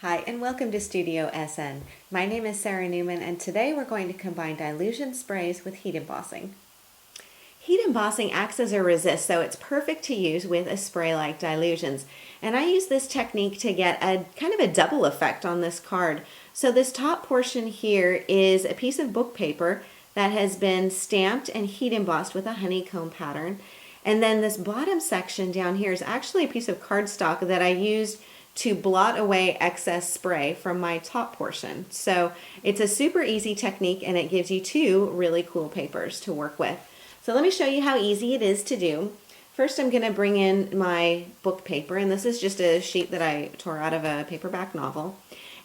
Hi and welcome to Studio SN. My name is Sara Naumann and today we're going to combine dilution sprays with heat embossing. Heat embossing acts as a resist, so it's perfect to use with a spray like dilutions. And I use this technique to get a kind of a double effect on this card. So this top portion here is a piece of book paper that has been stamped and heat embossed with a honeycomb pattern. And then this bottom section down here is actually a piece of cardstock that I used to blot away excess spray from my top portion. So it's a super easy technique and it gives you two really cool papers to work with. So let me show you how easy it is to do. First I'm going to bring in my book paper, and this is just a sheet that I tore out of a paperback novel.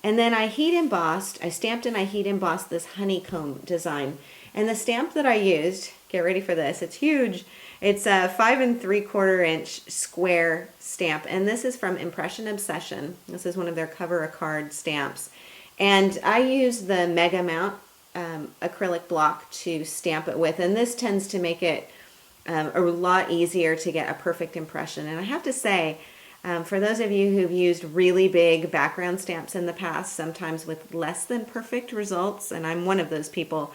And then I stamped and I heat embossed this honeycomb design. And the stamp that I used, get ready for this, it's huge. It's a 5 3/4 inch square stamp, and this is from Impression Obsession. This is one of their cover a card stamps. And I use the Mega Mount acrylic block to stamp it with, and this tends to make it a lot easier to get a perfect impression. And I have to say, for those of you who've used really big background stamps in the past, sometimes with less than perfect results, and I'm one of those people,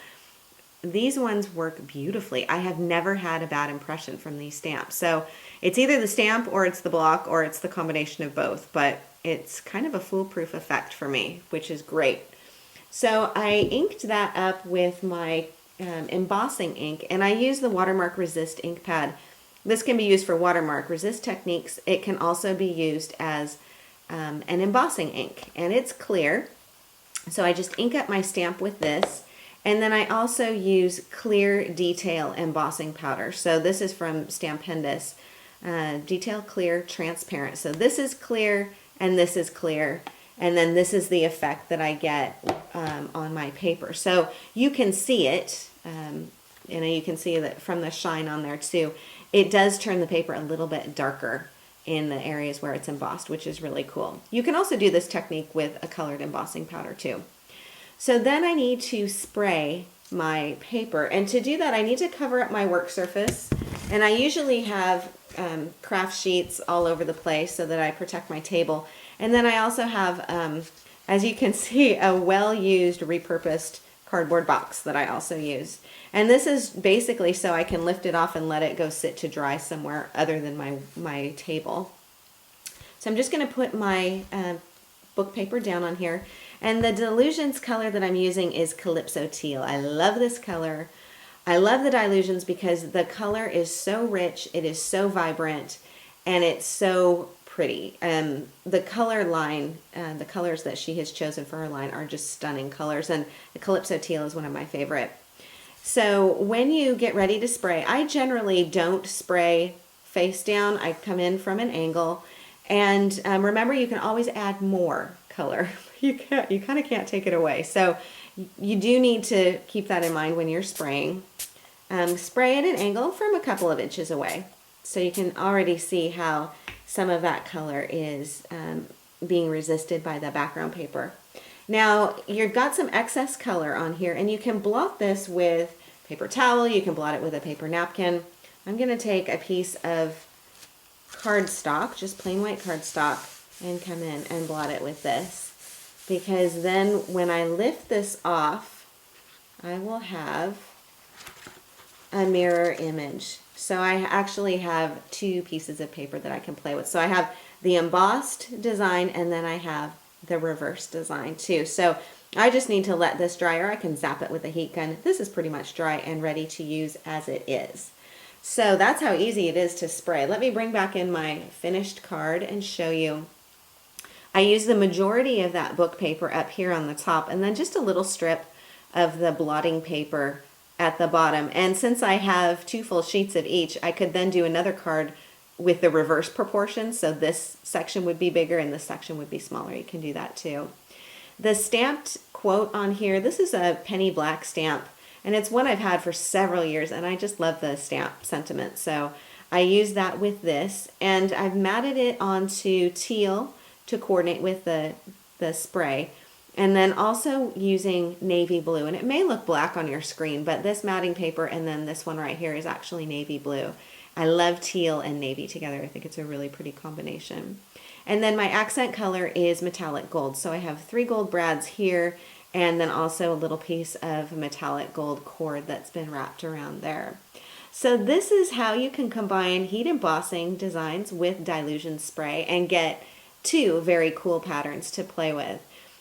these ones work beautifully. I have never had a bad impression from these stamps. So it's either the stamp or it's the block or it's the combination of both, but it's kind of a foolproof effect for me, which is great. So I inked that up with my embossing ink, and I use the Watermark Resist ink pad. This can be used for watermark resist techniques. It can also be used as an embossing ink, and it's clear. So I just ink up my stamp with this. And then I also use clear detail embossing powder. So this is from Stampendous, Detail Clear Transparent. So this is clear and this is clear. And then this is the effect that I get on my paper. So you can see it, you can see that from the shine on there too. It does turn the paper a little bit darker in the areas where it's embossed, which is really cool. You can also do this technique with a colored embossing powder too. So then I need to spray my paper, and to do that I need to cover up my work surface, and I usually have craft sheets all over the place so that I protect my table. And then I also have, as you can see, a well-used repurposed cardboard box that I also use. And this is basically so I can lift it off and let it go sit to dry somewhere other than my table. So I'm just going to put my book paper down on here. And the Dylusions color that I'm using is Calypso Teal. I love this color. I love the Dylusions because the color is so rich, it is so vibrant, and it's so pretty. The color line, the colors that she has chosen for her line are just stunning colors, and the Calypso Teal is one of my favorite. So when you get ready to spray, I generally don't spray face down. I come in from an angle, and remember, you can always add more color. You kind of can't take it away. So you do need to keep that in mind when you're spraying. Spray at an angle from a couple of inches away. So you can already see how some of that color is being resisted by the background paper. Now you've got some excess color on here, and you can blot this with paper towel. You can blot it with a paper napkin. I'm going to take a piece of cardstock, just plain white cardstock, and come in and blot it with this. Because then when I lift this off, I will have a mirror image. So I actually have two pieces of paper that I can play with. So I have the embossed design, and then I have the reverse design too. So I just need to let this dry, or I can zap it with a heat gun. This is pretty much dry and ready to use as it is. So that's how easy it is to spray. Let me bring back in my finished card and show you. I use the majority of that book paper up here on the top, and then just a little strip of the blotting paper at the bottom. And since I have two full sheets of each, I could then do another card with the reverse proportion. So this section would be bigger and this section would be smaller. You can do that too. The stamped quote on here, this is a penny black stamp, and it's one I've had for several years, and I just love the stamp sentiment. So I use that with this, and I've matted it onto teal to coordinate with the spray, and then also using navy blue. And it may look black on your screen, but this matting paper and then this one right here is actually navy blue. I love teal and navy together. I think it's a really pretty combination. And then my accent color is metallic gold. So I have 3 gold brads here, and then also a little piece of metallic gold cord that's been wrapped around there. So this is how you can combine heat embossing designs with dilution spray and get 2 very cool patterns to play with.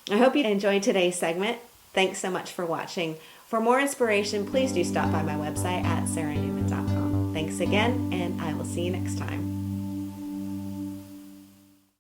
I hope you enjoyed today's segment. Thanks so much for watching. For more inspiration, please do stop by my website at saranaumann.com. Thanks again, and I will see you next time.